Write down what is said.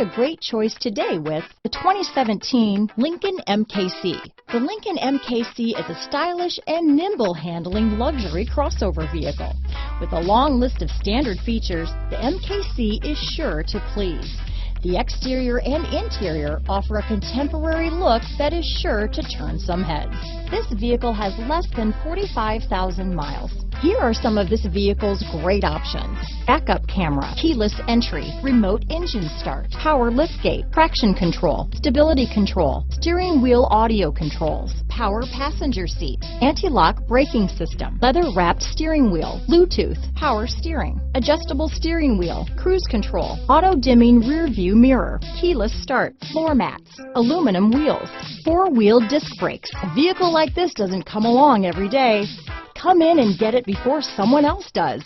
a great choice today with the 2017 Lincoln MKC. The Lincoln MKC is a stylish and nimble handling luxury crossover vehicle. With a long list of standard features, the MKC is sure to please. The exterior and interior offer a contemporary look that is sure to turn some heads. This vehicle has less than 45,000 miles. Here are some of this vehicle's great options: backup camera, keyless entry, remote engine start, power liftgate, traction control, stability control, steering wheel audio controls, power passenger seat, anti-lock braking system, leather-wrapped steering wheel, Bluetooth, power steering, adjustable steering wheel, cruise control, auto-dimming rear view mirror, keyless start, floor mats, aluminum wheels, four-wheel disc brakes. A vehicle like this doesn't come along every day. Come in and get it before someone else does.